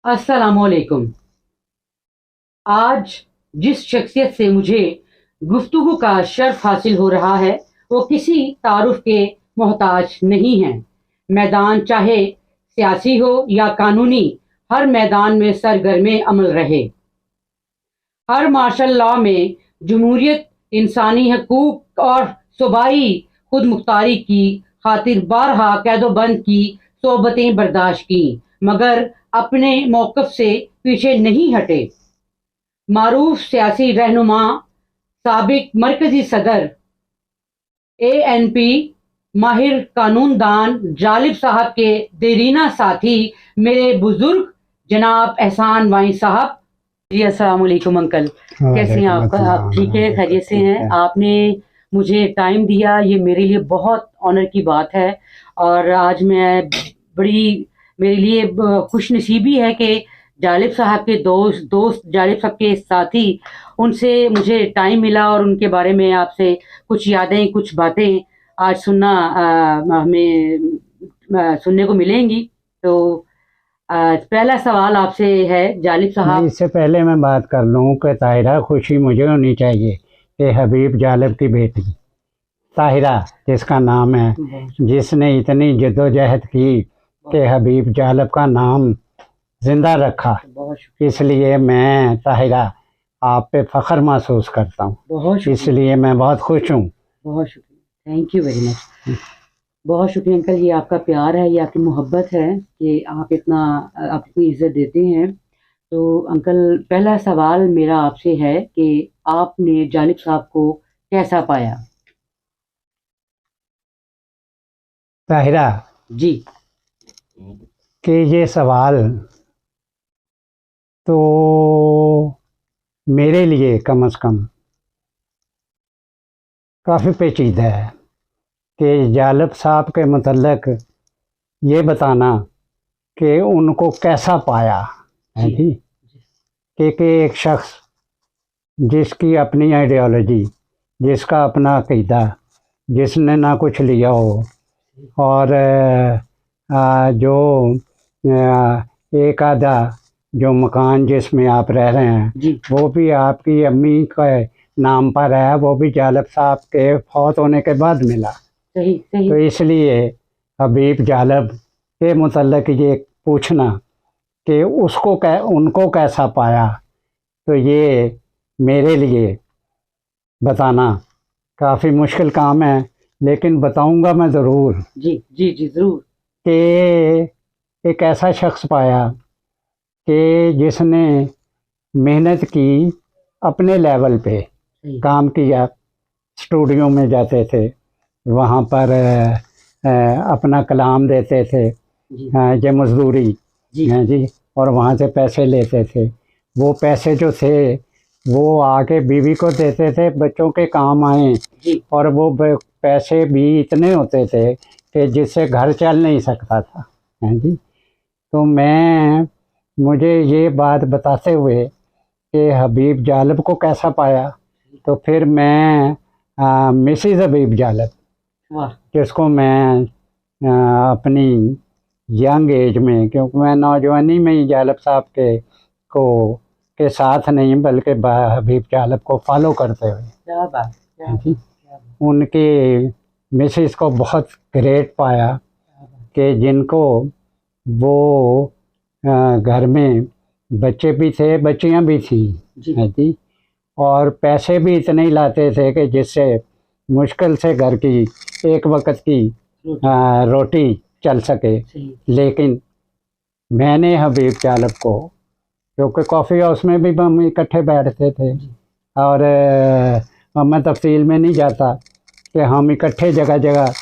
अस्सलामुअलैकुम। आज जिस शख्सियत से मुझे गुफ्तगू का शर्फ हासिल हो रहा है वो किसी तारुफ के मोहताज नहीं है। मैदान चाहे सियासी हो या कानूनी, हर मैदान में सरगर्मे अमल रहे। हर मार्शल लॉ में जमहूरियत, इंसानी हकूक और सूबाई खुद मुख्तारी की खातिर बारहा कैदोबंद की सोबतें बर्दाश्त की, मगर अपने मौक़िफ़ से पीछे नहीं हटे। मारूफ सियासी रहनुमा, साबिक मरकजी सदर ANP, माहिर कानूनदान जालिब साहब के देरीना साथी मेरे बुजुर्ग जनाब एहसान वाई साहब। जी अस्सलाम वालेकुम अंकल, कैसे हैं आप ठीक है, खैरियत से हैं? आपने मुझे टाइम दिया, ये मेरे लिए बहुत ऑनर की बात है। और आज मैं बड़ी मेरे लिए खुश नसीबी है कि जालिब साहब के दोस्त जालिब साहब के साथी, उनसे मुझे टाइम मिला और उनके बारे में आपसे कुछ यादें, कुछ बातें आज सुनना हमें सुनने को मिलेंगी। तो पहला सवाल आपसे है जालिब साहब। इससे पहले मैं बात कर लूँ कि ताहिरा, खुशी मुझे होनी चाहिए कि हबीब जालिब की बेटी ताहिरा, जिसका नाम है, जिसने इतनी जद्दोजहद की कि हबीब जालिब का नाम जिंदा रखा, इसलिए मैं ताहिरा आप पे फ़ख्र महसूस करता हूँ। इसलिए मैं बहुत खुश हूँ। बहुत शुक्रिया, थैंक यू वेरी मच। बहुत शुक्रिया अंकल, ये आपका प्यार है, ये आपकी मोहब्बत है कि आप इतनी इज्जत देते हैं। तो अंकल, पहला सवाल मेरा आपसे है कि आपने जालिब साहब को कैसा पाया? ताहिरा जी कि ये सवाल तो मेरे लिए कम से कम काफ़ी पेचीदा है कि जालिब साहब के मुतल्लिक ये बताना कि उनको कैसा पाया है जी। कि एक शख्स जिसकी अपनी आइडियोलॉजी, जिसका अपना अकीदा, जिसने ना कुछ लिया हो, और जो एक आधा जो मकान जिसमें आप रह रहे हैं वो भी आपकी अम्मी के नाम पर है, वो भी जालिब साहब के फौत होने के बाद मिला। सही सही। तो इसलिए हबीब जालिब के मुतल्लिक ये पूछना कि उनको कैसा पाया, तो ये मेरे लिए बताना काफ़ी मुश्किल काम है, लेकिन बताऊंगा मैं ज़रूर। जी जी जी ज़रूर। कि एक ऐसा शख्स पाया कि जिसने मेहनत की, अपने लेवल पे काम किया, स्टूडियो में जाते थे, वहाँ पर अपना कलाम देते थे, ये मजदूरी जी, और वहाँ से पैसे लेते थे। वो पैसे जो थे वो आके बीवी को देते थे, बच्चों के काम आए, और वो पैसे भी इतने होते थे कि जिससे घर चल नहीं सकता था, हैं जी। तो मुझे ये बात बताते हुए कि हबीब जालिब को कैसा पाया, तो फिर मैं मिसिज़ हबीब जालिब, जिसको मैं अपनी यंग एज में, क्योंकि मैं नौजवानी में ही जालिब साहब के साथ नहीं बल्कि हबीब जालिब को फॉलो करते हुए उनके मिसिस को बहुत ग्रेट पाया कि जिनको वो घर में बच्चे भी थे, बच्चियां भी थी जी, और पैसे भी इतने ही लाते थे कि जिससे मुश्किल से घर की एक वक्त की रोटी चल सके। लेकिन मैंने हबीब जालिब को, क्योंकि कॉफ़ी हाउस में भी हम इकट्ठे बैठते थे, और मैं तफसील में नहीं जाता कि हम इकट्ठे जगह जगह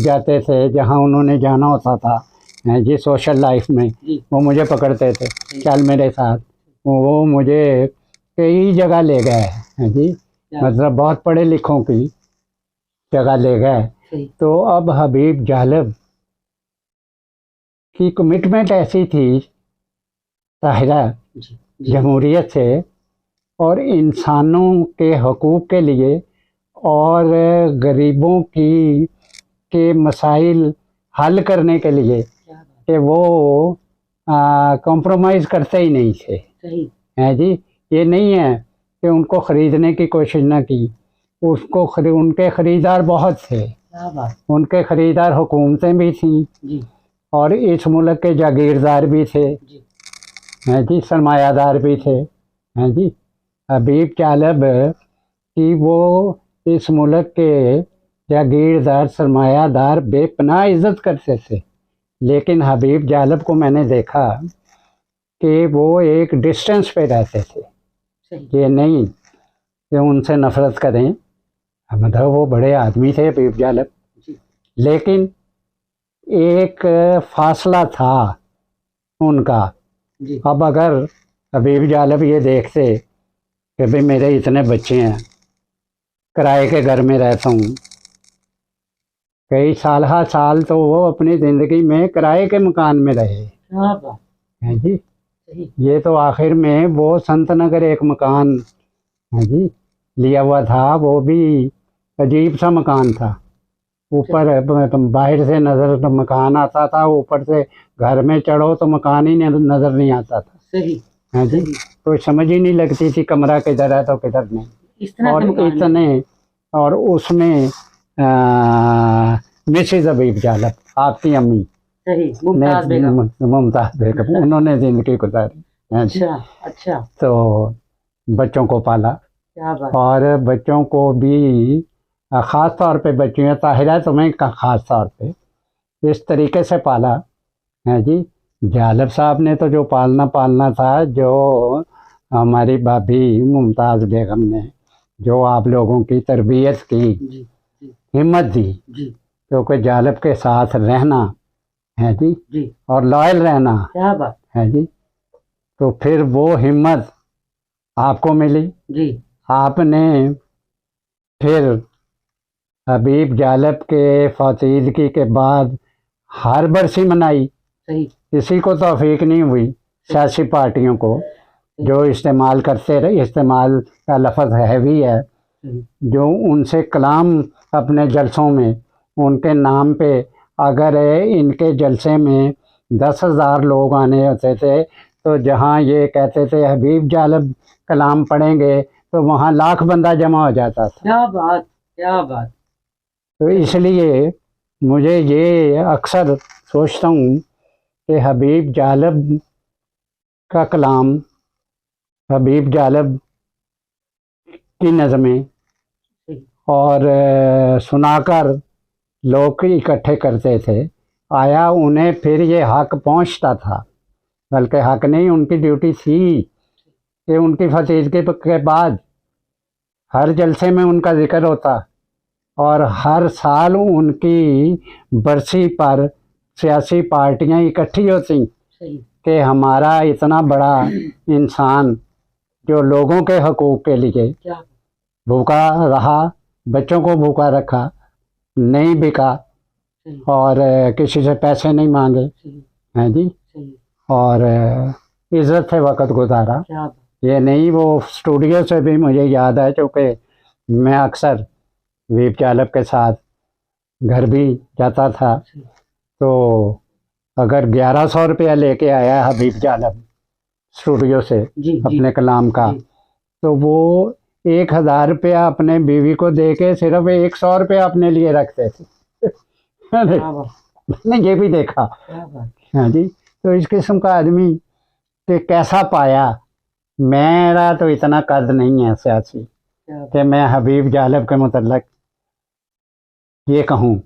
जाते थे जहाँ उन्होंने जाना होता था जी, सोशल लाइफ में। वो मुझे पकड़ते थे, चल मेरे साथ, वो मुझे कई जगह ले गए हैं जी, मतलब बहुत पढ़े लिखों की जगह ले गए। तो अब हबीब जालिब की कमिटमेंट ऐसी थी ताहिरा, जमहूरियत से और इंसानों के हकूक़ के लिए और गरीबों के मसाइल हल करने के लिए, कि वो कॉम्प्रोमाइज़ करते ही नहीं थे। सही। हैं जी, ये नहीं है कि उनको ख़रीदने की कोशिश ना की, उसको उनके ख़रीदार बहुत थे। क्या बात। उनके ख़रीदार हुकूमतें भी थीं जी और इस मुल्क के जागीरदार भी थे। जी हैं जी, सरमायादार भी थे। हैं जी, हबीब चालब कि वो इस मुल्क के जागीरदार सरमायादार बेपनाह इज़्ज़त करते थे, लेकिन हबीब जालब को मैंने देखा कि वो एक डिस्टेंस पे रहते थे। सही। ये नहीं कि उनसे नफ़रत करें, मतलब वो बड़े आदमी थे हबीब जालब, जी लेकिन एक फासला था उनका। जी अब अगर हबीब जालब ये देखते कि भाई मेरे इतने बच्चे हैं, किराए के घर में रहता हूँ, कई साल तो वो अपनी ज़िंदगी में किराए के मकान में रहे। क्या बात। हैं जी, सही। ये तो आखिर में वो संत नगर एक मकान है जी लिया हुआ था, वो भी अजीब सा मकान था। ऊपर बाहर से नज़र मकान आता था, ऊपर से घर में चढ़ो तो मकान ही नज़र नहीं आता था। सही। हैं जी, तो समझ ही नहीं लगती थी कमरा किधर है तो किधर नहीं। इस तरह और के मकान में। इतने, और उसमें मिसेज हबीब जालब, आपकी अम्मी सही। मुमताज़ बेगम। मुमताज़ बेगम, उन्होंने ज़िंदगी गुजारी। हैं जी, अच्छा अच्छा। तो बच्चों को पाला, क्या बात। और बच्चों को भी ख़ास तौर पे बच्चियों, ताहिरा तुम्हें ख़ास तौर पे इस तरीके से पाला। है जी, जालब साहब ने तो जो पालना था, जो हमारी भाभी मुमताज़ बेगम ने जो आप लोगों की तरबियत की, जी जी हिम्मत दी, जी क्योंकि जालब के साथ रहना है जी, जी। और लॉयल रहना क्या बात। है जी, तो फिर वो हिम्मत आपको मिली। जी आपने फिर हबीब जालब के फातीदगी के बाद हर बरसी मनाई। सही। किसी को तौफीक नहीं हुई, सियासी पार्टियों को, जो इस्तेमाल करते रहे, इस्तेमाल का लफ्ज़ है भी है, जो उनसे कलाम अपने जलसों में उनके नाम पे, अगर इनके जलसे में 10,000 लोग आने होते थे, तो जहाँ ये कहते थे हबीब जालब कलाम पढ़ेंगे, तो वहाँ लाख बंदा जमा हो जाता था। क्या बात। क्या बात। तो इसलिए मुझे ये अक्सर सोचता हूँ कि हबीब जालब का कलाम, हबीब जालब की नज़में और सुनाकर लोग इकट्ठे करते थे, आया उन्हें फिर ये हक पहुंचता था, बल्कि हक नहीं, उनकी ड्यूटी थी कि उनकी फतीदगी के बाद हर जलसे में उनका जिक्र होता, और हर साल उनकी बरसी पर सियासी पार्टियां इकट्ठी होती कि हमारा इतना बड़ा इंसान जो लोगों के हकूक़ के लिए भूखा रहा, बच्चों को भूखा रखा, नहीं बिका, और किसी से पैसे नहीं मांगे, हैं जी, और इज़्ज़त से वक़्त गुजारा। ये नहीं, वो स्टूडियो से भी मुझे याद है, क्योंकि मैं अक्सर हबीब जालब के साथ घर भी जाता था, तो अगर 1100 रुपया लेके आया हबीब जालब स्टूडियो से अपने कलाम का, तो वो 1,000 रुपया अपने बीवी को दे के सिर्फ 100 रुपया अपने लिए रखते थे। मैंने ये भी देखा। हाँ जी, तो इस किस्म का आदमी कि कैसा पाया। मेरा तो इतना कद नहीं है सियासी कि मैं हबीब जालब के मुतल्लक ये कहूँ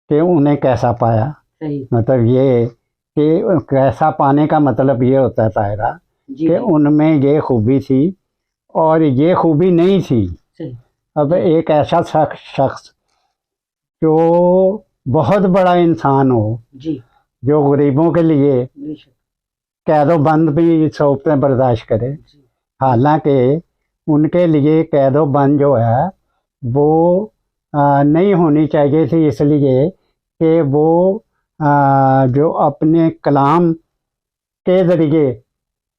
कि उन्हें कैसा पाया। मतलब ये कि कैसा पाने का मतलब ये होता है ताहिरा कि उनमें ये खूबी थी और ये खूबी नहीं थी। अब एक ऐसा शख्स जो बहुत बड़ा इंसान हो, जो गरीबों के लिए कैदो बंद भी सौंपते बर्दाश्त करे, हालांकि उनके लिए कैदो बंद जो है वो नहीं होनी चाहिए थी, इसलिए कि वो जो अपने कलाम के ज़रिए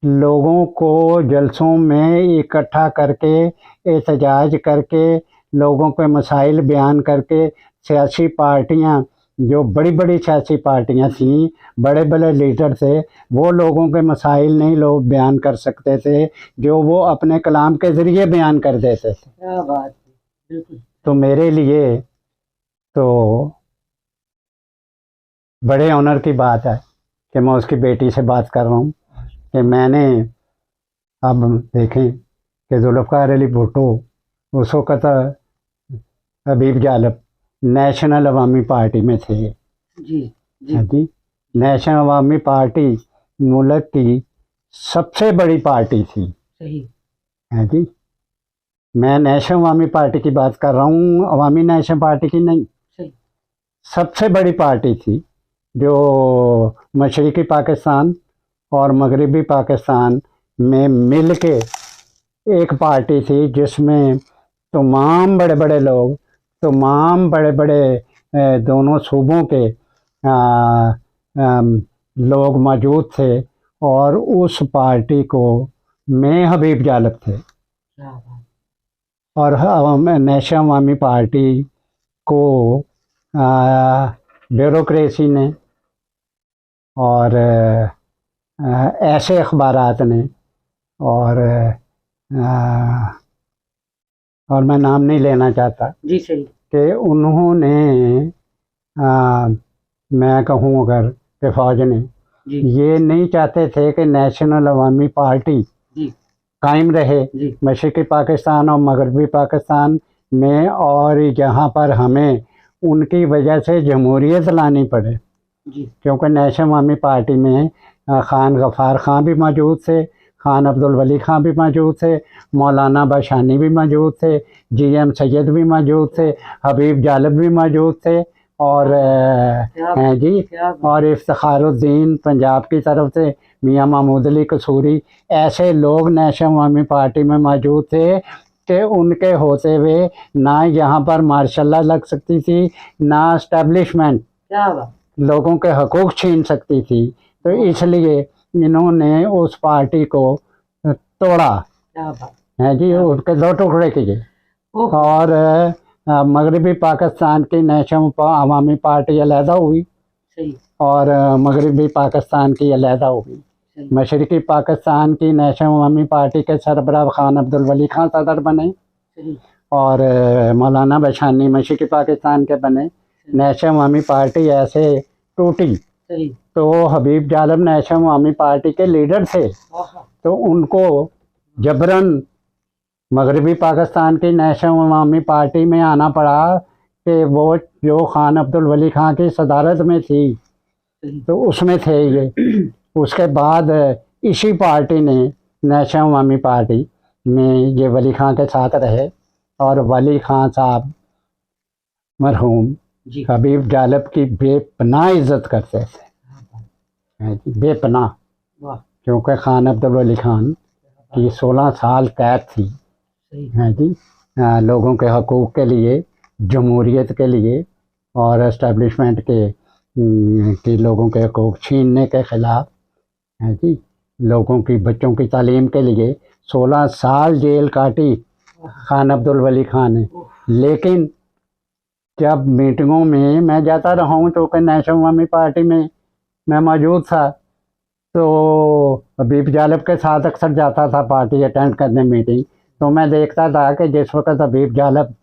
लोगों को जलसों में इकट्ठा करके, एहतजाज करके, लोगों के मसाइल बयान करके सियासी पार्टियां जो बड़ी बड़ी सियासी पार्टियां थीं, बड़े बड़े लीडर थे, वो लोगों के मसाइल नहीं लोग बयान कर सकते थे जो वो अपने कलाम के ज़रिए बयान कर देते थे। क्या बात है, बिल्कुल। तो मेरे लिए तो बड़े ऑनर की बात है कि मैं उसकी बेटी से बात कर रहा हूँ कि मैंने अब देखें कि जुल्फ़िकार अली भुट्टो उस वक़्त हबीब जालप नेशनल अवामी पार्टी में थे। जी जी हाँ जी, नेशनल अवामी पार्टी मुल्क की सबसे बड़ी पार्टी थी। सही। हाँ जी, मैं नेशनल अवामी पार्टी की बात कर रहा हूँ, अवामी नेशनल पार्टी की नहीं। सही। सबसे बड़ी पार्टी थी जो मशरक़ी पाकिस्तान और मगरबी पाकिस्तान में मिल के एक पार्टी थी जिसमें तमाम बड़े बड़े लोग, तमाम बड़े बड़े दोनों सूबों के लोग मौजूद थे और उस पार्टी को में हबीब जालप थे। क्या बात। और नेशनल अवामी पार्टी को ब्यूरोक्रेसी ने और ऐसे अखबारात ने और मैं नाम नहीं लेना चाहता जी सही। कि उन्होंने मैं कहूँ अगर कि फौज ने जी ये नहीं चाहते थे कि नेशनल अवामी पार्टी जी कायम रहे जी मशरक़ी पाकिस्तान और मगरबी पाकिस्तान में, और यहाँ पर हमें उनकी वजह से जमहूरियत लानी पड़े। जी क्योंकि नेशनल अवामी पार्टी में खान गफ़ार खां भी मौजूद थे, खान अब्दुल वली खां भी मौजूद थे, मौलाना बशानी भी मौजूद थे, GM सैयद भी मौजूद थे, हबीब जालप भी मौजूद थे, और हैं जी, और इफ्तिखारुद्दीन पंजाब की तरफ से मियाँ महमूद अली कसूरी, ऐसे लोग नेशनल अवामी पार्टी में मौजूद थे कि उनके होते हुए ना यहाँ पर मार्शल लॉ लग सकती थी, ना इस्टेब्लिशमेंट क्या बात। लोगों के हकूक़ छीन सकती थी। तो इसलिए इन्होंने उस पार्टी को तोड़ा। क्या बात है जी, उसके दो टुकड़े किए। ओह। और मगरबी पाकिस्तान की नेशनल अवामी पार्टी अलहदा हुई सही। और मगरबी पाकिस्तान की अलहदा हुई। सही। मशरक़ी पाकिस्तान की नेशनल अवामी पार्टी के सरबराह खान अब्दुल वली खां सदर बने सही। और मौलाना बशानी मशरक़ी पाकिस्तान के बने। नेशनल अवामी पार्टी ऐसे टूटी। सही। तो हबीब जालप नेशनल अवामी पार्टी के लीडर थे, तो उनको जबरन मगरबी पाकिस्तान की नेशनल अवामी पार्टी में आना पड़ा कि वो जो खान अब्दुल वली खां की सदारत में थी तो उसमें थे ये। उसके बाद इसी पार्टी ने नेशनल अवामी पार्टी में ये वली खां के साथ रहे और वली खां साहब मरहूम हबीब जालप की बेपनाह इज्जत करते थे, बेपनाह। क्योंकि खान अब्दुल वली खान की 16 साल कैद थी, है जी, लोगों के हकूक़ के लिए, जमहूरियत के लिए और इस्टेब्लिशमेंट के लोगों के हकूक़ छीनने के ख़िलाफ़, है जी, लोगों की बच्चों की तालीम के लिए 16 साल जेल काटी खान अब्दुल वली खान ने। लेकिन जब मीटिंगों में मैं जाता रहा हूँ तो नेशनल अवामी पार्टी में मैं मौजूद था, तो हबीब जालप के साथ अक्सर जाता था पार्टी अटेंड करने मीटिंग। तो मैं देखता था कि जिस वक्त हबीब जालप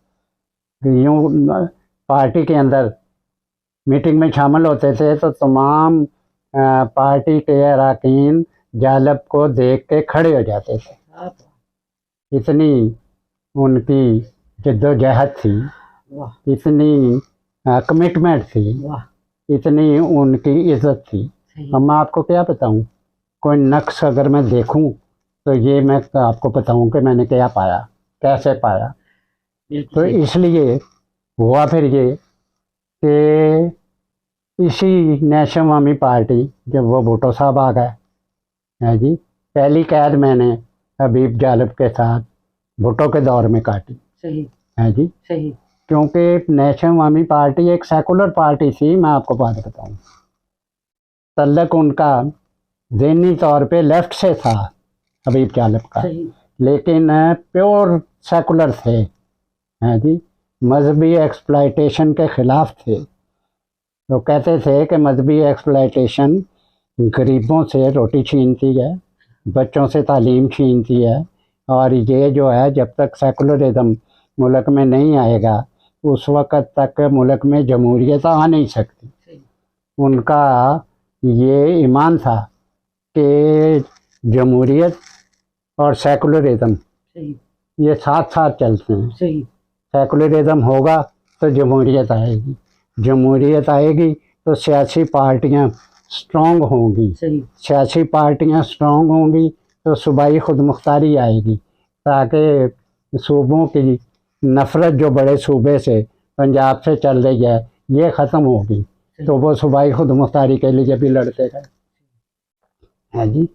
यूँ पार्टी के अंदर मीटिंग में शामिल होते थे तो तमाम पार्टी के अरकान जालप को देख के खड़े हो जाते थे। इतनी उनकी जद्दोजहद थी, इतनी कमिटमेंट थी, इतनी उनकी इज्जत थी। अब मैं आपको क्या बताऊं, कोई नक्श अगर मैं देखूं तो ये मैं आपको बताऊं कि मैंने क्या पाया, कैसे पाया। तो इसलिए हुआ फिर ये कि इसी नेशनल अवामी पार्टी जब वो भुट्टो साहब आ गए, है जी, पहली कैद मैंने हबीब जालप के साथ भुट्टो के दौर में काटी। सही। है जी, सही। क्योंकि नेशनल अवामी पार्टी एक सेकुलर पार्टी थी। मैं आपको बात बताऊं, तल्लक उनका ज़हनी तौर पे लेफ्ट से था हबीब जालप का, लेकिन प्योर सेकुलर थे, हैं जी, मजहबी एक्सप्लॉयटेशन के ख़िलाफ़ थे। वो कहते थे कि मजहबी एक्सप्लॉयटेशन गरीबों से रोटी छीनती है, बच्चों से तालीम छीनती है, और ये जो है जब तक सेकुलरिज्म मुल्क में नहीं आएगा उस वक़्त तक मुल्क में जमहूरियत आ नहीं सकती। उनका ये ईमान था कि जमहूरियत और सेकुलरिज्म ये साथ साथ चलते हैं। सेकुलरिज्म होगा तो जमहूरियत आएगी, जमहूरियत आएगी तो सियासी पार्टियां स्ट्रॉन्ग होंगी, सियासी पार्टियां स्ट्रॉन्ग होंगी तो सूबाई खुद मुख्तारी आएगी, ताकि सूबों की नफ़रत जो बड़े सूबे से पंजाब से चल रही है ये ख़त्म होगी, तो वो सूबाई खुद मुख्तारी के लिए भी लड़ते रहे हैं जी,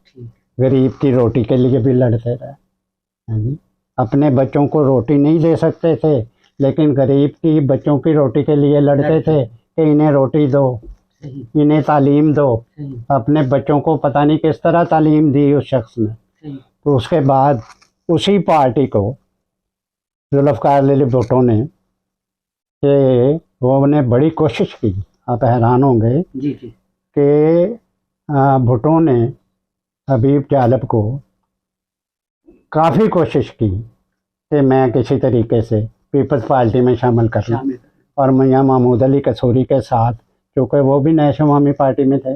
गरीब की रोटी के लिए भी लड़ते रहे हैं जी। अपने बच्चों को रोटी नहीं दे सकते थे लेकिन गरीब की बच्चों की रोटी के लिए लड़ते थे कि इन्हें रोटी दो, इन्हें तालीम दो। अपने बच्चों को पता नहीं किस तरह तालीम दी उस शख्स ने। तो उसके बाद उसी पार्टी को जुल्फ़िकार अली भुट्टो ने कि वो ने बड़ी कोशिश की, आप हैरान होंगे कि भुट्टो ने हबीब जालब को काफ़ी कोशिश की कि मैं किसी तरीके से पीपल्स पार्टी में शामिल कर लूँ, और मियाँ महमूद अली कसूरी के साथ, क्योंकि वो भी नेशनल अवामी पार्टी में थे,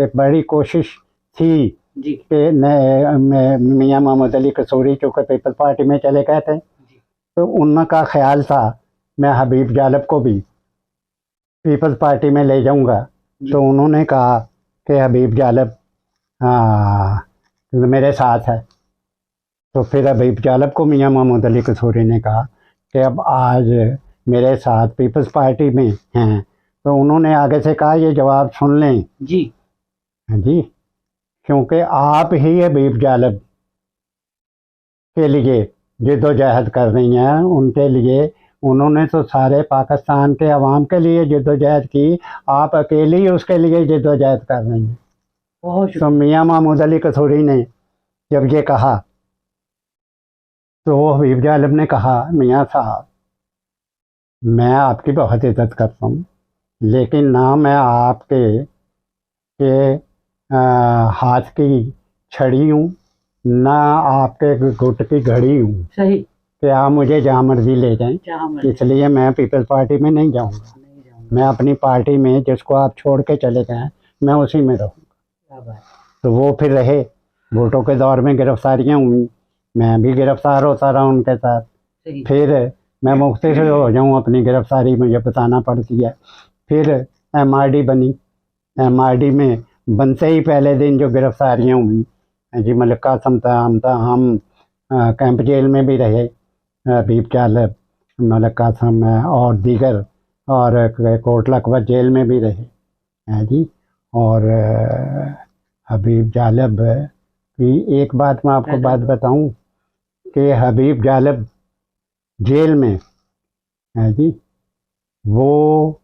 एक बड़ी कोशिश थी कि मियाँ महमूद अली कसूरी चूँकि पीपल्स पार्टी में चले गए थे तो उनका ख्याल था मैं हबीब जालब को भी पीपल्स पार्टी में ले जाऊंगा। तो उन्होंने कहा कि हबीब जालब मेरे साथ है। तो फिर हबीब जालब को मियाँ महमूद अली कसूरी ने कहा कि अब आज मेरे साथ पीपल्स पार्टी में हैं, तो उन्होंने आगे से कहा ये जवाब सुन लें जी क्योंकि आप ही हबीब जालब के लिए जिद्दोजहद कर रही हैं, उनके लिए उन्होंने तो सारे पाकिस्तान के अवाम के लिए जिद्दोजहद की, आप अकेली ही उसके लिए जिद्दोजहद कर रही हैं। तो मियाँ महमूद अली कसूरी ने जब ये कहा तो हबीब जालब ने कहा मियाँ साहब मैं आपकी बहुत इज्जत करता हूँ लेकिन ना मैं आपके हाथ की छड़ी हूँ ना आपके गुट की घड़ी हूँ कि आप मुझे जहाँ मर्जी ले जाएं, इसलिए मैं पीपल्स पार्टी में नहीं जाऊँगा। मैं अपनी पार्टी में जिसको आप छोड़ के चले गए मैं उसी में रहूँगा। तो वो फिर रहे, भुट्टो के दौर में गिरफ्तारियाँ हुई, मैं भी गिरफ्तार होता रहा उनके साथ, फिर मैं मुख्तसर हो जाऊँ अपनी गिरफ्तारी मुझे बताना पड़ती है। फिर MRD बनी, MRD में बनते ही पहले दिन जो गिरफ्तारियाँ हुई जी, मलिक कासिम था, हम कैंप जेल में भी रहे, हबीब जालब, मलिक कासिम और दीगर, और कोट लखपत जेल में भी रहे हैं जी। और हबीब जालब की एक बात मैं आपको बात बताऊं कि हबीब जालब जेल में है जी, वो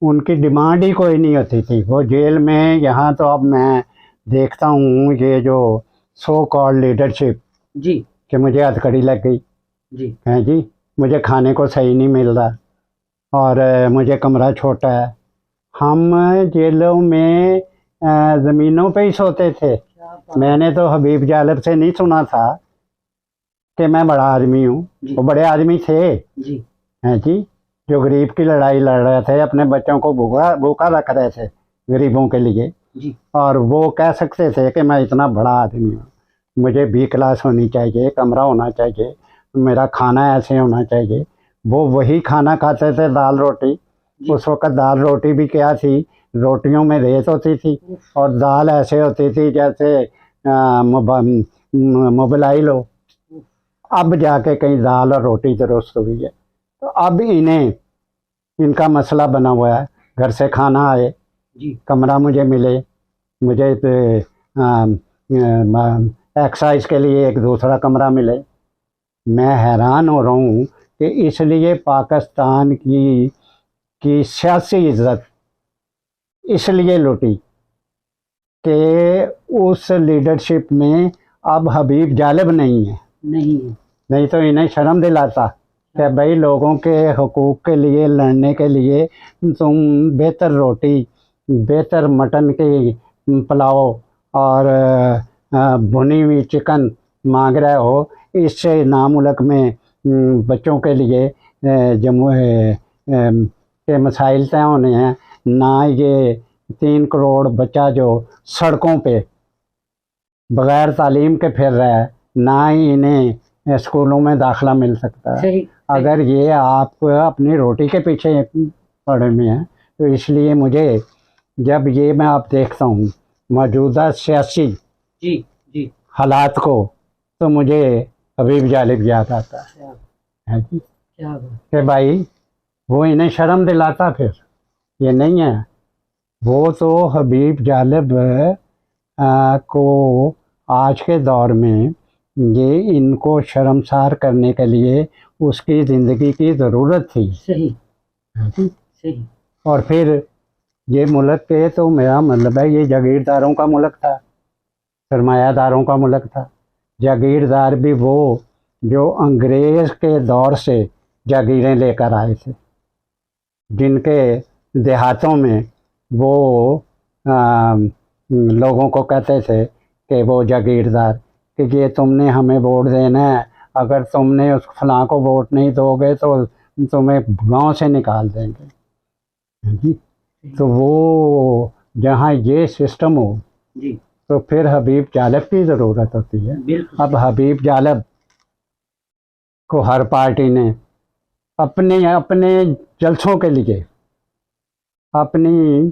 उनकी डिमांड ही कोई नहीं होती थी। वो जेल में, यहाँ तो अब मैं देखता हूँ ये जो सो कॉल्ड लीडरशिप जी कि मुझे हथकड़ी लग गई जी है जी, मुझे खाने को सही नहीं मिल रहा और मुझे कमरा छोटा है। हम जेलों में ज़मीनों पे ही सोते थे। मैंने तो हबीब जालब से नहीं सुना था कि मैं बड़ा आदमी हूँ, वो बड़े आदमी थे जी हैं जी, जो गरीब की लड़ाई लड़ रहे थे, अपने बच्चों को भूखा रख रहे थे गरीबों के लिए जी। और वो कह सकते थे कि मैं इतना बड़ा आदमी हूँ, मुझे B क्लास होनी चाहिए, कमरा होना चाहिए, मेरा खाना ऐसे होना चाहिए। वो वही खाना खाते थे, दाल रोटी। उस वक़्त दाल रोटी भी क्या थी, रोटियों में रेत होती थी और दाल ऐसे होती थी जैसे मोबाइल हो। अब जाके कहीं दाल और रोटी दुरुस्त हुई है। तो अब इनका मसला बना हुआ है, घर से खाना आए जी, कमरा मुझे मिले, मुझे एक्सरसाइज के लिए एक दूसरा कमरा मिले। मैं हैरान हो रहा हूँ कि इसलिए पाकिस्तान की सियासी इज्जत इसलिए लुटी कि उस लीडरशिप में अब हबीब जालब नहीं है। नहीं तो इन्हें शर्म दिलाता कि भाई लोगों के हकूक़ के लिए लड़ने के लिए तुम बेहतर रोटी, बेहतर मटन की पुलाव और भुनी हुई चिकन मांग रहे हो। इससे नामुल्क में बच्चों के लिए के मसाइल तय होने हैं। ना ये 3 करोड़ बच्चा जो सड़कों पे बग़ैर तालीम के फिर रहा है, ना ही इन्हें स्कूलों में दाखिला मिल सकता है। अगर ये आप अपनी रोटी के पीछे पड़े हुए हैं, तो इसलिए मुझे जब ये मैं आप देखता हूँ मौजूदा सियासी हालात को, तो मुझे हबीब जालिब याद आता है जी कि भाई वो इन्हें शर्म दिलाता, फिर ये नहीं है। वो तो हबीब जालिब को आज के दौर में ये इनको शर्मसार करने के लिए उसकी ज़िंदगी की ज़रूरत थी। सही। और फिर ये मुल्क के, तो मेरा मतलब है ये जागीरदारों का मुल्क था, सरमायादारों का मुल्क था। जागीरदार भी वो जो अंग्रेज़ के दौर से जागीरें लेकर आए थे, जिनके देहातों में वो लोगों को कहते थे कि वो जागीरदार, कि ये तुमने हमें वोट देना है, अगर तुमने उस फलां को वोट नहीं दोगे तो तुम्हें गांव से निकाल देंगे जी। तो वो जहाँ ये सिस्टम हो जी, तो फिर हबीब जालिब की ज़रूरत होती है। अब हबीब जालिब को हर पार्टी ने अपने अपने जलसों के लिए, अपनी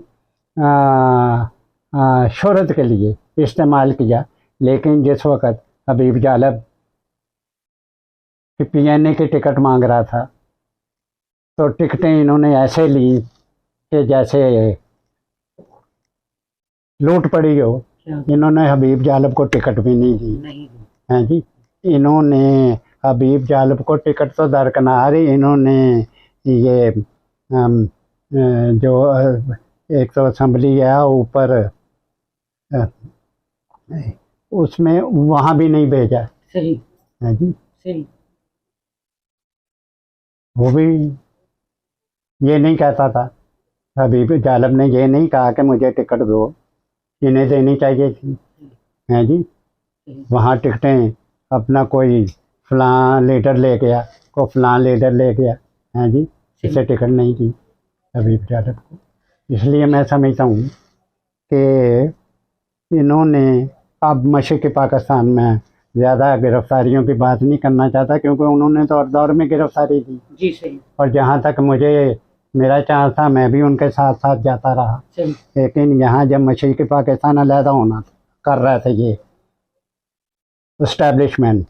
शोहरत के लिए इस्तेमाल किया। लेकिन जिस वक़्त हबीब जालिब PNA की टिकट मांग रहा था, तो टिकटें इन्होंने ऐसे ली कि जैसे लूट पड़ी हो। इन्होंने हबीब जालिब को टिकट भी नहीं दी हैं जी। इन्होंने हबीब जालिब को टिकट तो दरकिनार ही, इन्होंने ये जो एक तो असम्बली है ऊपर, उसमें वहाँ भी नहीं भेजा। सही है जी। सही। वो भी ये नहीं कहता था, हबीब जालिब ने ये नहीं कहा कि मुझे टिकट दो, इन्हें देनी चाहिए थी हैं जी। वहाँ टिकटें अपना कोई फलां लीडर ले गया, को फलां लीडर ले गया हैं जी, इसे टिकट नहीं दी हबीब जालिब को। इसलिए मैं समझता हूँ कि इन्होंने, अब मशरिक़ी पाकिस्तान में ज़्यादा गिरफ्तारियों की बात नहीं करना चाहता, क्योंकि उन्होंने तो हर दौर में गिरफ्तारी की जी। सही। और जहाँ तक मुझे मेरा चांस था, मैं भी उनके साथ साथ जाता रहा। लेकिन यहाँ जब मशरिक़ी पाकिस्तान अलहदा होना कर रहे थे ये इस्टेब्लिशमेंट,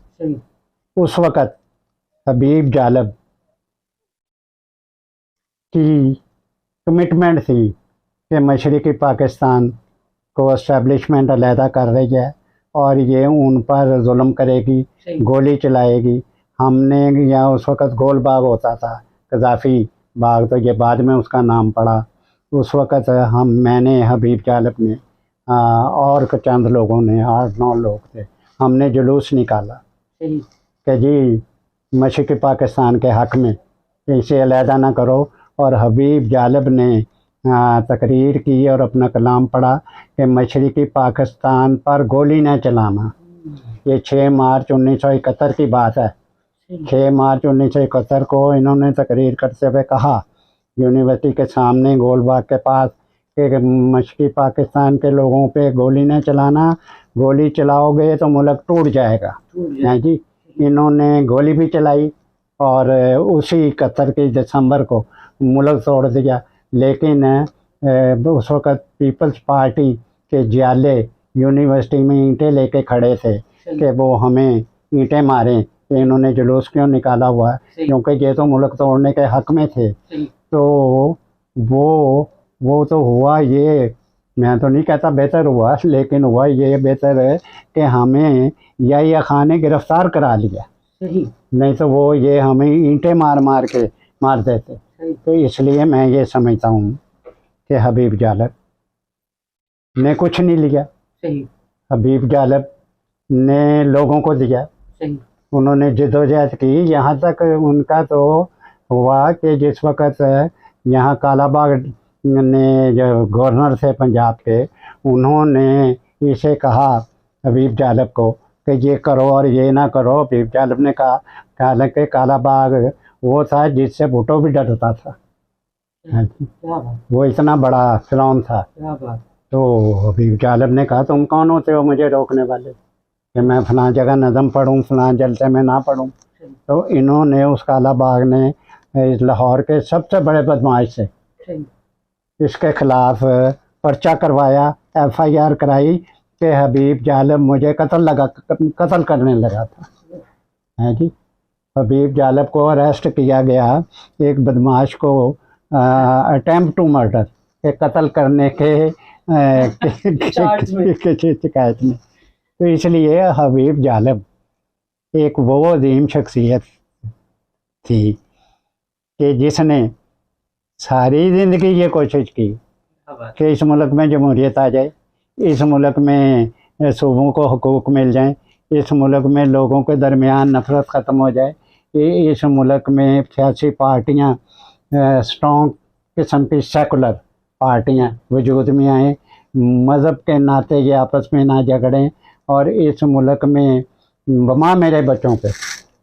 उस वक़्त हबीब जालिब की कमिटमेंट थी कि मशरिक़ी पाकिस्तान को इस्टेब्लिशमेंट अलहदा कर रही है और ये उन पर जुल्म करेगी, गोली चलाएगी। हमने, या उस वक़्त गोल बाग होता था, कज़ाफ़ी बाग, तो ये बाद में उसका नाम पड़ा। उस वक़्त मैंने, हबीब जालिब ने और चंद लोगों ने, 8-9 लोग थे, हमने जुलूस निकाला कि जी मशरिक़ी पाकिस्तान के हक़ में इसे अलहदा ना करो। और हबीब जालिब ने तकरीर की और अपना कलाम पढ़ा कि मशरिक़ी पाकिस्तान पर गोली न चलाना। ये 6 मार्च 1971 की बात है। 6 मार्च 1971 को इन्होंने तकरीर करते हुए कहा यूनिवर्सिटी के सामने गोलबाग के पास कि मशरिक़ी पाकिस्तान के लोगों पे गोली न चलाना, गोली चलाओगे तो मुल्क टूट जाएगा हैं जी। इन्होंने गोली भी चलाई और उसी 71 की दिसंबर को मुल्क तोड़ दिया। लेकिन उस वक़्त पीपल्स पार्टी के जाले यूनिवर्सिटी में ईंटें लेके खड़े थे कि वो हमें ईंटें मारें, तो इन्होंने जुलूस क्यों निकाला हुआ है, क्योंकि ये तो मुल्क तोड़ने के हक़ में थे। तो वो तो हुआ, ये मैं तो नहीं कहता बेहतर हुआ, लेकिन हुआ ये बेहतर है कि हमें या खान ने गिरफ़्तार करा लिया, नहीं तो वो ये हमें ईंटें मार देते। तो इसलिए मैं ये समझता हूँ कि हबीब जालिब ने कुछ नहीं लिया, हबीब जालिब ने लोगों को दिया, उन्होंने जद्दोजहद की। यहाँ तक उनका तो हुआ कि जिस वक़्त यहाँ कालाबाग ने जो गवर्नर थे पंजाब के, उन्होंने इसे कहा हबीब जालब को कि ये करो और ये ना करो। हबीब जालब ने कहा, हालांकि कालाबाग वो था जिससे भुट्टो भी डरता था। वो इतना बड़ा फिरौन था। तो हबीब जालब ने कहा, तुम कौन होते हो मुझे रोकने वाले कि मैं फलां जगह नज़म पढ़ूँ, फलां जलसे में ना पढ़ूँ। तो इन्होंने उस कालाबाग ने इस लाहौर के सबसे बड़े बदमाश से इसके खिलाफ पर्चा करवाया, FIR कराई कि हबीब जालब मुझे कत्ल करने लगा था, है जी। हबीब जालब को अरेस्ट किया गया एक बदमाश को अटेम्प्ट टू मर्डर के कत्ल करने के शिकायत में। तो इसलिए हबीब जालब एक वो अजीम शख्सियत थी कि जिसने सारी ज़िंदगी ये कोशिश की कि इस मुल्क में जमहूरियत आ जाए, इस मुल्क में सूबों को हुकूक मिल जाएं, इस मुल्क में लोगों के दरमियान नफरत ख़त्म हो जाए, इस मुल्क में सियासी पार्टियां स्ट्रॉन्ग किस्म की सेकुलर पार्टियां वजूद में आएँ, मज़हब के नाते ये आपस में ना झगड़ें, और इस मुल्क में बमा मेरे बच्चों पे,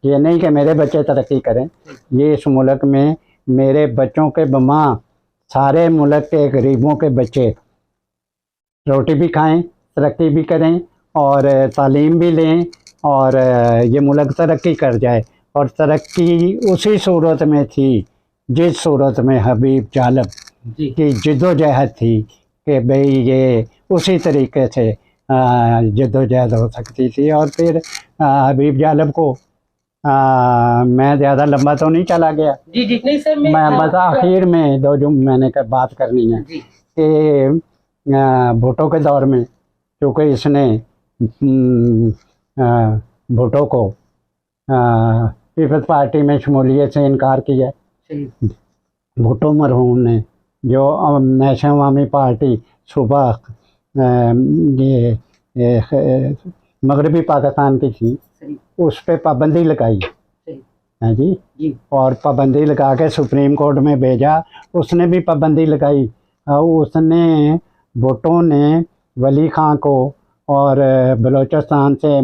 ये नहीं कि मेरे बच्चे तरक्की करें, ये इस मुल्क में मेरे बच्चों के बमा सारे मुल्क के गरीबों के बच्चे रोटी भी खाएं, तरक्की भी करें और तालीम भी लें और ये मुल्क तरक्की कर जाए। और तरक्की उसी सूरत में थी जिस सूरत में हबीब जालब की जद्दोजहद थी कि भाई ये उसी तरीके से जद्दोजहद हो सकती थी। और फिर हबीब जालब को मैं ज़्यादा लंबा तो नहीं चला गया जी नहीं सर, मैं बस आखिर में दो जो मैंने बात करनी है कि भुट्टो के दौर में क्योंकि इसने भुट्टो को पीपल्स पार्टी में शमूलियत से इनकार किया। भुट्टो मरहूम ने जो नेशनल अवामी पार्टी सुबह ये मगरबी पाकिस्तान की थी, उस पर पाबंदी लगाई है जी, और पाबंदी लगा के सुप्रीम कोर्ट में भेजा, उसने भी पाबंदी लगाई। उसने भुट्टो ने वली खां को और बलूचिस्तान से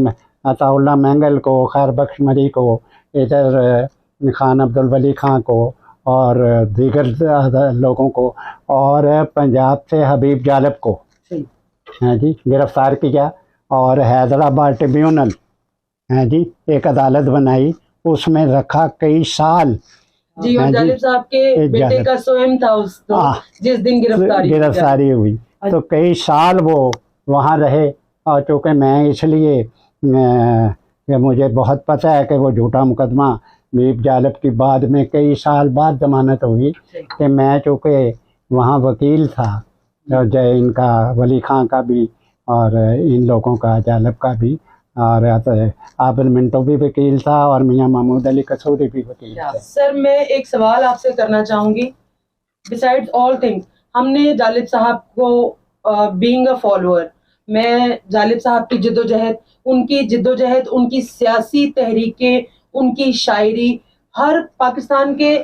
अताउल्ला मंगल को, खैर बख्श मरी को, इधर खान अब्दुल वली खां को और दीगर लोगों को, और पंजाब से हबीब जालब को हैं जी गिरफ्तार किया। और हैदराबाद ट्रिब्यूनल हैं जी एक अदालत बनाई, उसमें रखा कई साल जी। और जालिब साहब के बेटे का स्वयं था उस जिस दिन गिरफ्तारी हुई, तो कई साल वो वहाँ रहे। और चूँकि मैं इसलिए कि मुझे बहुत पता है कि वो झूठा मुकदमा हबीब जालब की बाद में कई साल बाद जमानत हुई, कि मैं चूँकि वहाँ वकील था, और जय इनका वली खां का भी और इन लोगों का जालब का भी, और आबिल मिंटो भी वकील था और मियाँ महमूद अली कसूरी भी वकील थे। सर मैं एक सवाल आपसे करना चाहूँगी। बिसाइड्स ऑल थिंग्स, हमने जालिब साहब को बीइंग अ फॉलोअर, मैं जालिब साहब की जिद्दोजहद, उनकी सियासी तहरीकें, उनकी शायरी हर पाकिस्तान के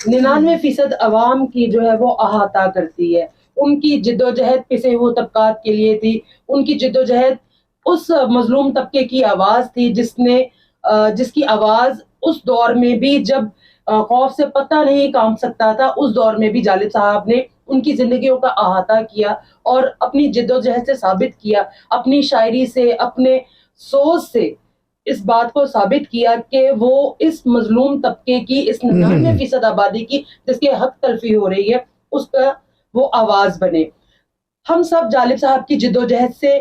99% अवाम की जो है वो अहाता करती है। उनकी जिद्दोजहद पिसे हुए तबकात के लिए थी, उनकी जिद्दोजहद उस मजलूम तबके की आवाज़ थी जिसकी आवाज़ उस दौर में भी जब खौफ से पता नहीं काम सकता था, उस दौर में भी जालिब साहब ने उनकी जिंदगियों का अहाता किया और अपनी जिद्दोजहद से साबित किया, अपनी शायरी से, अपने सोच से इस बात को साबित किया कि वो इस मजलूम तबके की, इस 99% आबादी की जिसके हक तलफी हो रही है, उसका वो आवाज बने। हम सब जालिब साहब की जिद्दोजहद से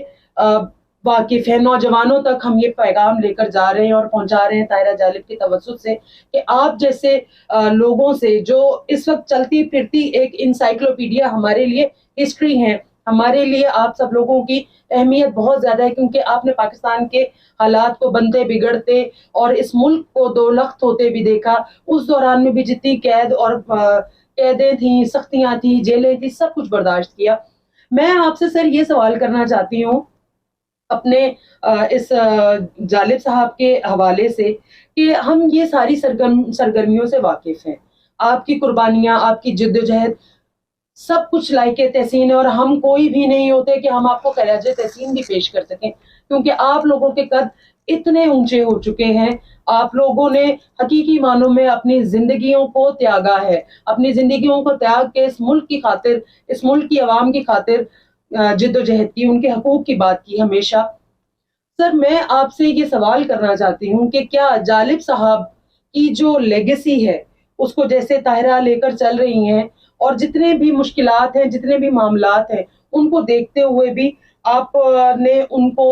वाकिफ है, नौजवानों तक हम ये पैगाम लेकर जा रहे हैं और पहुंचा रहे हैं ताहिरा जालिब की तवज्जुह से कि आप जैसे लोगों से जो इस वक्त चलती फिरती एक इंसाइक्लोपीडिया हमारे लिए हिस्ट्री है, हमारे लिए आप सब लोगों की अहमियत बहुत ज्यादा है, क्योंकि आपने पाकिस्तान के हालात को बनते बिगड़ते और इस मुल्क को दो लख्त होते भी देखा। उस दौरान में भी जितनी कैद और कैदें थी, सख्तियां थी, जेलें थी, सब कुछ बर्दाश्त किया। मैं आपसे सर ये सवाल करना चाहती हूँ, अपने इस जालिब साहब के हवाले से कि हम ये सारी सरगर्मियों से वाकिफ हैं। आपकी कुर्बानियां, आपकी जिद्दोजहद सब कुछ लायके तहसीन है, और हम कोई भी नहीं होते कि हम आपको खराज तहसीन भी पेश कर सकें, क्योंकि आप लोगों के कद इतने ऊंचे हो चुके हैं। आप लोगों ने हकीकी मानों में अपनी जिंदगियों को त्यागा है, अपनी जिंदगियों को त्याग के इस मुल्क की खातिर, इस मुल्क की आवाम की खातिर जिद्दोजहद की, उनके हकूक की बात की हमेशा। सर, मैं आपसे ये सवाल करना चाहती हूँ कि क्या जालिब साहब की जो लेगेसी है उसको जैसे ताहिरा लेकर चल रही हैं, और जितने भी मुश्किलात हैं, जितने भी मामलात हैं, उनको देखते हुए भी आपने उनको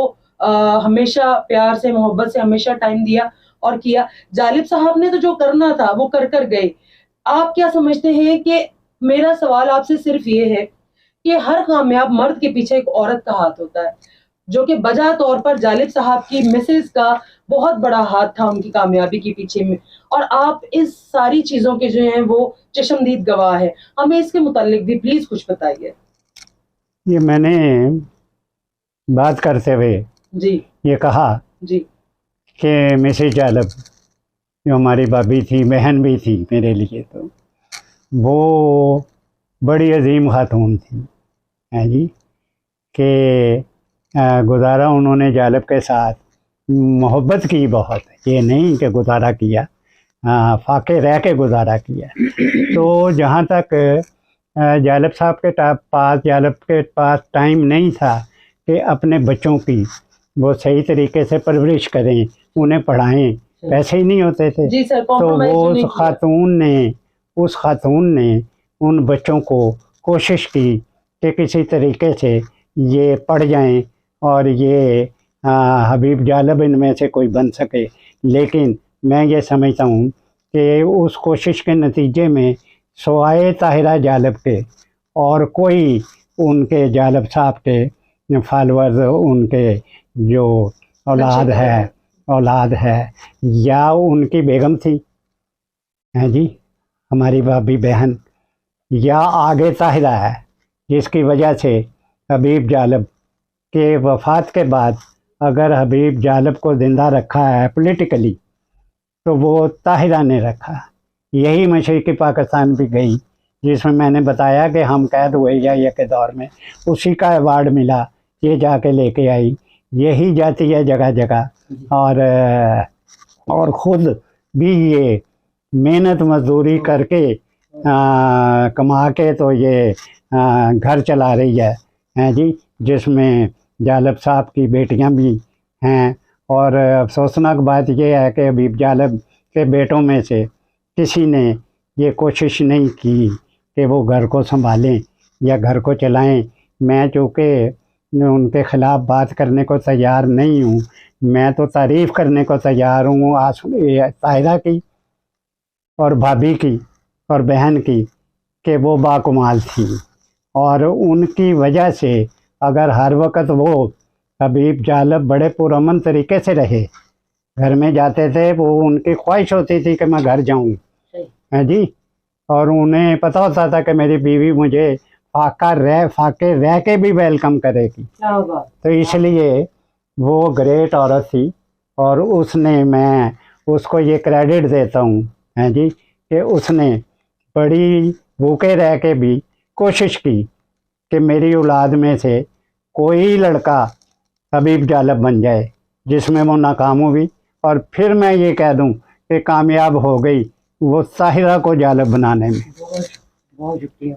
हमेशा प्यार से, मोहब्बत से हमेशा टाइम दिया और किया। जालिब साहब ने तो जो करना था वो कर गए। आप क्या समझते हैं कि, मेरा सवाल आपसे सिर्फ ये है कि हर कामयाब मर्द के पीछे एक औरत का हाथ होता है, जो कि बजा तौर पर जालिब साहब की मिसेज का बहुत बड़ा हाथ था उनकी कामयाबी के पीछे में, और आप इस सारी चीजों के जो हैं वो चशमदीद गवाह है। हमें इसके मुतालिक भी प्लीज कुछ बताइए। ये मैंने बात करते हुए जी ये कहा जी कि मिसेज जालब जो हमारी भाभी थी, बहन भी थी मेरे लिए, तो वो बड़ी अजीम खातून थी, है जी, कि गुजारा उन्होंने जालब के साथ मोहब्बत की बहुत, ये नहीं कि गुजारा किया, फाके रह के गुजारा किया। तो जहाँ तक जालब साहब के जालब के पास टाइम नहीं था कि अपने बच्चों की वो सही तरीके से परवरिश करें, उन्हें पढ़ाएं, पैसे ही नहीं होते थे। जी सर, तो वो उस खातून ने उन बच्चों को कोशिश की कि किसी तरीके से ये पढ़ जाएं और ये हबीब जालब इनमें से कोई बन सके। लेकिन मैं ये समझता हूँ कि उस कोशिश के नतीजे में सवाए ताहिरा जालब के और कोई उनके जालब साहब के फॉलोअर्स, उनके जो औलाद है या उनकी बेगम थी, हैं जी, हमारी भाभी बहन, या आगे ताहिरा है, जिसकी वजह से हबीब जालब के वफ़ात के बाद अगर हबीब जालब को ज़िंदा रखा है पॉलिटिकली, तो वो ताहिरा ने रखा। यही मशरिक़ी पाकिस्तान भी गई, जिसमें मैंने बताया कि हम कैद हुए या के दौर में, उसी का अवार्ड मिला, ये जाके लेके आई। यही जाती है जगह जगह, और ख़ुद भी ये मेहनत मजदूरी करके कमा के तो ये घर चला रही है जी, जिसमें जालब साहब की बेटियां भी हैं। और अफसोसनाक बात यह है कि हबीब जालब के बेटों में से किसी ने ये कोशिश नहीं की कि वो घर को संभालें या घर को चलाएं। मैं चूँकि उनके ख़िलाफ़ बात करने को तैयार नहीं हूँ, मैं तो तारीफ़ करने को तैयार हूँ ताहिरा की और भाभी की और बहन की, कि वो बाकमाल थी, और उनकी वजह से अगर हर वक्त वो हबीब जालब बड़े पुरअमन तरीके से रहे, घर में जाते थे, वो उनकी ख्वाहिश होती थी कि मैं घर जाऊँ, है जी, और उन्हें पता होता था कि मेरी बीवी मुझे फाके रह के भी वेलकम करेगी। तो इसलिए वो ग्रेट औरत थी, और उसने, मैं उसको ये क्रेडिट देता हूँ, हैं जी, कि उसने बड़ी भूखे रह के भी कोशिश की कि मेरी औलाद में से कोई लड़का हबीब जालब बन जाए, जिसमें वो नाकाम हुई। और फिर मैं ये कह दूं कि कामयाब हो गई वो ताहिरा को जालब बनाने में। बहुत शुक्रिया,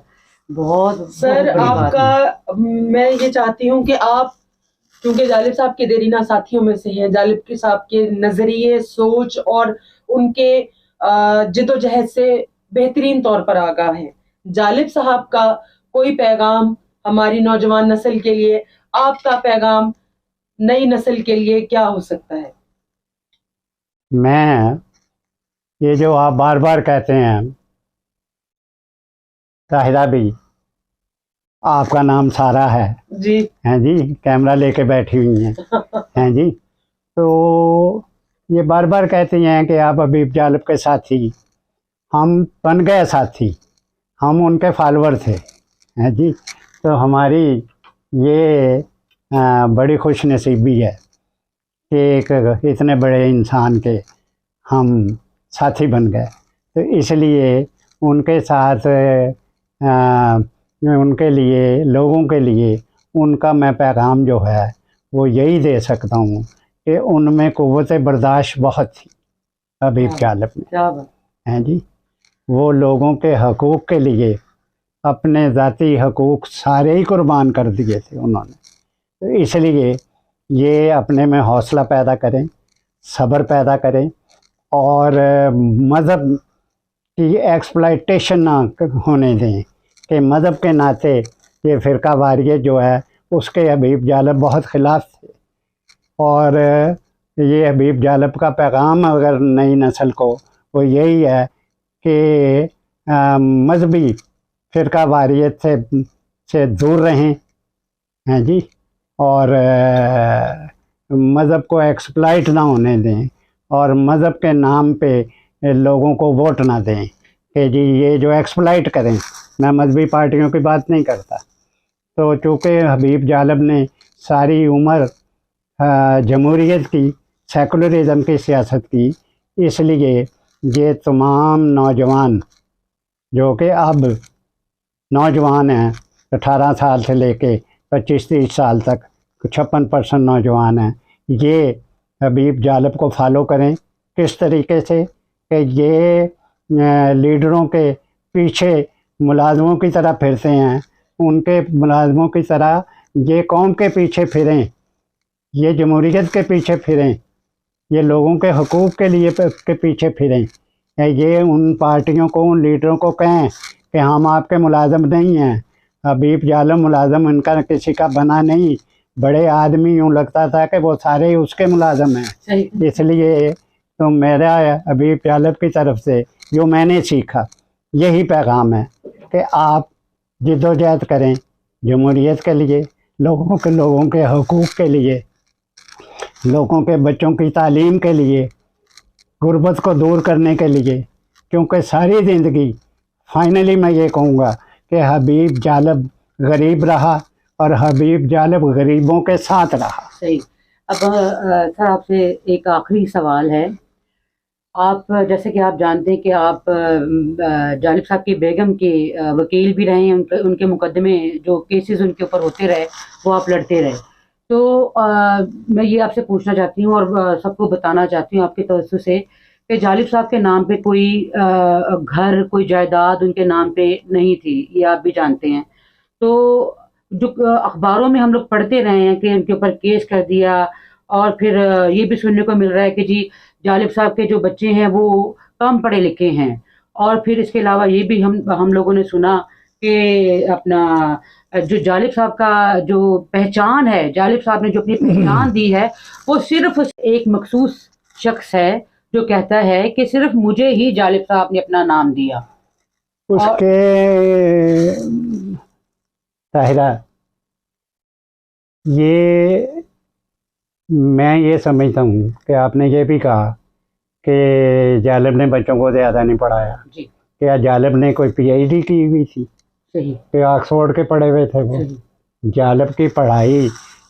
बहुत सर आपका। मैं ये चाहती हूँ कि आप, क्योंकि जालिब साहब के देरीना साथियों में से हैं, जालिब साहब के नजरिए, सोच और उनके जिद्दोजहद से बेहतरीन तौर पर आगाह हैं। जालिब साहब का कोई पैगाम हमारी नौजवान नस्ल के लिए, आपका पैगाम नई नस्ल के लिए क्या हो सकता है? मैं ये जो आप बार बार कहते हैं, ताहिरा भी, आपका नाम सारा है जी, हैं जी, कैमरा लेके बैठी हुई हैं हैं जी, तो ये बार बार कहती हैं कि आप हबीब जालब के साथी। हम बन गए साथी, हम उनके फॉलोअर थे, हैं जी। तो हमारी ये बड़ी खुश नसीबी है कि एक इतने बड़े इंसान के हम साथी बन गए। तो इसलिए उनके साथ उनके लिए, लोगों के लिए उनका मैं पैगाम जो है वो यही दे सकता हूँ कि उनमें क़ुव्वत बर्दाश्त बहुत थी हबीब जालिब में, हैं जी। वो लोगों के हकूक़ के लिए अपने ज़ाती हकूक़ सारे ही कुर्बान कर दिए थे उन्होंने। तो इसलिए ये अपने में हौसला पैदा करें, सब्र पैदा करें और मज़हब की एक्सप्लॉइटेशन ना होने दें कि मज़हब के नाते ये फ़िरका वारियत जो है उसके हबीब जालिब बहुत ख़िलाफ़ थे। और ये हबीब जालिब का पैगाम अगर नई नस्ल को वो यही है कि मजहबी फ़िरका वारियत से दूर रहें, हैं जी, और मज़हब को एक्सप्लॉइट ना होने दें और मज़हब के नाम पे लोगों को वोट ना दें कि जी ये जो एक्सप्लॉइट करें। मैं मजहबी पार्टियों की बात नहीं करता। तो चूँकि हबीब जालिब ने सारी उम्र जमहूरियत की, सेकुलरिज़म की सियासत की, इसलिए ये तमाम नौजवान जो कि अब नौजवान हैं 18 साल से लेके 25-30 साल तक 56% नौजवान हैं, ये हबीब जालिब को फॉलो करें। किस तरीके से कि ये लीडरों के पीछे मुलाजमों की तरह फिरते हैं, उनके मुलाजमों की तरह ये कौम के पीछे फिरें, ये जमहूरियत के पीछे फिरें, ये लोगों के हकूक़ के लिए के पीछे फिरें। ये उन पार्टियों को, उन लीडरों को कहें कि हम आपके मुलाजम नहीं हैं। हबीब जालिब मुलाजम इनका किसी का बना नहीं, बड़े आदमी यूँ लगता था कि वो सारे ही उसके मुलाजम हैं। इसलिए तो मेरा हबीब जालिब की तरफ से जो मैंने सीखा यही पैगाम है कि आप जिद्दोजहद करें जमहूरियत के लिए, लोगों के हकूक़ के लिए, लोगों के बच्चों की तालीम के लिए, गुर्बत को दूर करने के लिए। क्योंकि सारी ज़िंदगी फाइनली मैं ये कहूँगा कि हबीब जालिब गरीब रहा और हबीब जालिब गरीबों के साथ रहा। सही। अब सर आपसे एक आखिरी सवाल है। आप जैसे कि आप जानते हैं कि आप जालिब साहब की बेगम के वकील भी रहे हैं, उनके मुकदमे जो केसेस उनके ऊपर होते रहे वो आप लड़ते रहे। तो मैं ये आपसे पूछना चाहती हूँ और सबको बताना चाहती हूँ आपके तवज्जो से कि जालिब साहब के नाम पे कोई घर, कोई जायदाद उनके नाम पे नहीं थी, ये आप भी जानते हैं। तो जो अखबारों में हम लोग पढ़ते रहे हैं कि उनके ऊपर केस कर दिया, और फिर ये भी सुनने को मिल रहा है कि जी जालिब साहब के जो बच्चे हैं वो कम पढ़े लिखे हैं। और फिर इसके अलावा ये भी हम लोगों ने सुना कि अपना जो जालिब साहब का जो पहचान है, जालिब साहब ने जो अपनी पहचान दी है वो सिर्फ एक मखसूस शख्स है जो कहता है कि सिर्फ मुझे ही जालिब साहब ने अपना नाम दिया। उसके ताहिरा, ये मैं ये समझता हूँ कि आपने ये भी कहा कि जालिब ने बच्चों को ज़्यादा नहीं पढ़ाया जी। क्या जालिब ने कोई PhD की हुई थी? सही। कि ऑक्सफोर्ड के पढ़े हुए थे वो? जालिब की पढ़ाई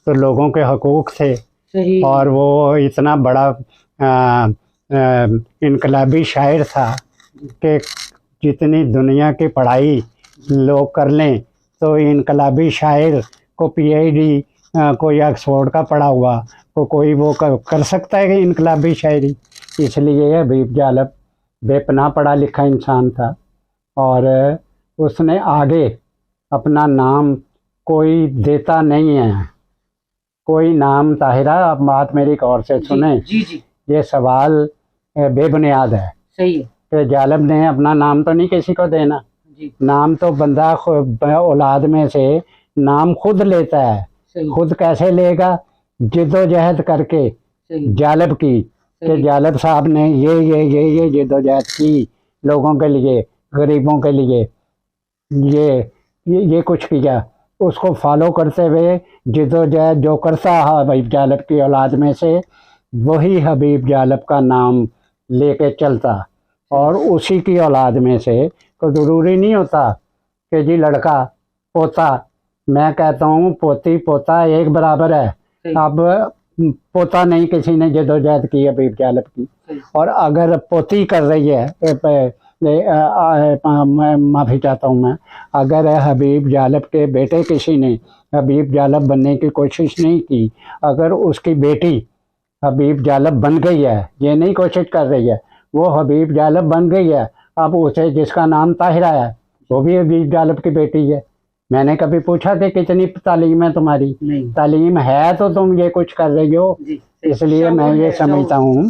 तो लोगों के हकूक़ थे। सही। और वो इतना बड़ा इनकलाबी शायर था कि जितनी दुनिया की पढ़ाई लोग कर लें तो इनकलाबी शायर को PhD कोई ऑक्सफोर्ड का पढ़ा हुआ कोई वो कर सकता है कि इनकलाबी शायरी। इसलिए हबीब जालिब बेपनाह पढ़ा लिखा इंसान था और उसने आगे अपना नाम कोई देता नहीं है। कोई नाम, ताहिरा आप बात मेरी गौर से सुने। जी जी। ये सवाल बेबुनियाद है। सही है कि जालिब ने अपना नाम तो नहीं किसी को देना जी। नाम तो बंदा औलाद में से नाम खुद लेता है। सही। खुद कैसे लेगा? जिद्दोजहद करके। सही। जालिब की कि जालिब साहब ने ये जिद्दोजहद की लोगों के लिए, गरीबों के लिए, ये कुछ किया। उसको फॉलो करते हुए जिद्दोजहद जो करता है हबीब जालिब की औलाद में से, वही हबीब जालिब का नाम लेके चलता। और उसी की औलाद में से, तो ज़रूरी नहीं होता कि जी लड़का पोता मैं कहता हूँ पोती पोता एक बराबर है। सही। अब पोता नहीं किसी ने जदोजहद की हबीब जालिब की, सही। और अगर पोती कर रही है, माफ़ी चाहता हूँ मैं, अगर हबीब जालिब के बेटे किसी ने हबीब जालिब बनने की कोशिश नहीं की, अगर उसकी बेटी हबीब जालिब बन गई है, ये नहीं कोशिश कर रही है, वो हबीब जालिब बन गई है, अब उसे जिसका नाम ताहिरा है वो भी हबीब जालिब की बेटी है। मैंने कभी पूछा कि कितनी तालीम है तुम्हारी? नहीं। तालीम है तो तुम ये कुछ कर रही हो। जी। इसलिए मैं ये समझता हूँ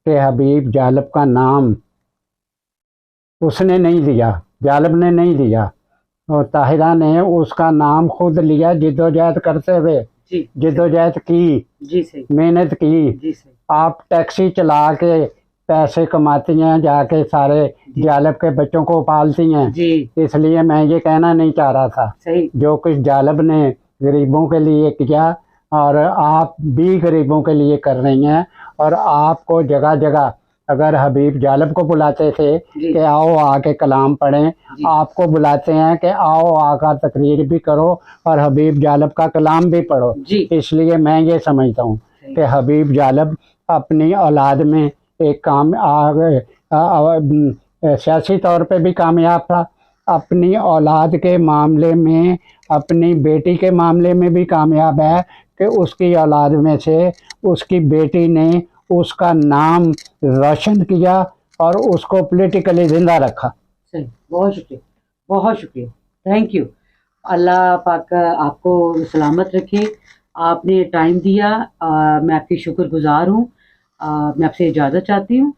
कि हबीब जालिब का नाम उसने नहीं दिया, जालिब ने नहीं दिया, और ताहिरा ने उसका नाम खुद लिया जिद्दोजहद करते हुए। जी। जिद्दोजहद की, जी सही। मेहनत की। जी सही। आप टैक्सी चला के पैसे कमाती हैं, जाके सारे जालिब के बच्चों को पालती हैं। जी। इसलिए मैं ये कहना नहीं चाह रहा था। सही। जो कुछ जालिब ने गरीबों के लिए किया, और आप भी गरीबों के लिए कर रही हैं, और आपको जगह जगह अगर हबीब जालिब को बुलाते थे जी। कि आओ आके कलाम पढ़ें, जी। आपको बुलाते हैं कि आओ आकर तकरीर भी करो और हबीब जालिब का कलाम भी पढ़ो। जी। इसलिए मैं ये समझता हूँ सही। कि हबीब जालिब अपनी औलाद में एक सियासी तौर पे भी कामयाब था, अपनी औलाद के मामले में, अपनी बेटी के मामले में भी कामयाब है कि उसकी औलाद में से उसकी बेटी ने उसका नाम रोशन किया और उसको पॉलिटिकली जिंदा रखा। सही। बहुत शुक्रिया, बहुत शुक्रिया, थैंक यू। अल्लाह पाक आपको सलामत रखे। आपने टाइम दिया, मैं आपकी शुक्रगुजार हूँ। मैं आपसे इजाज़त चाहती हूँ।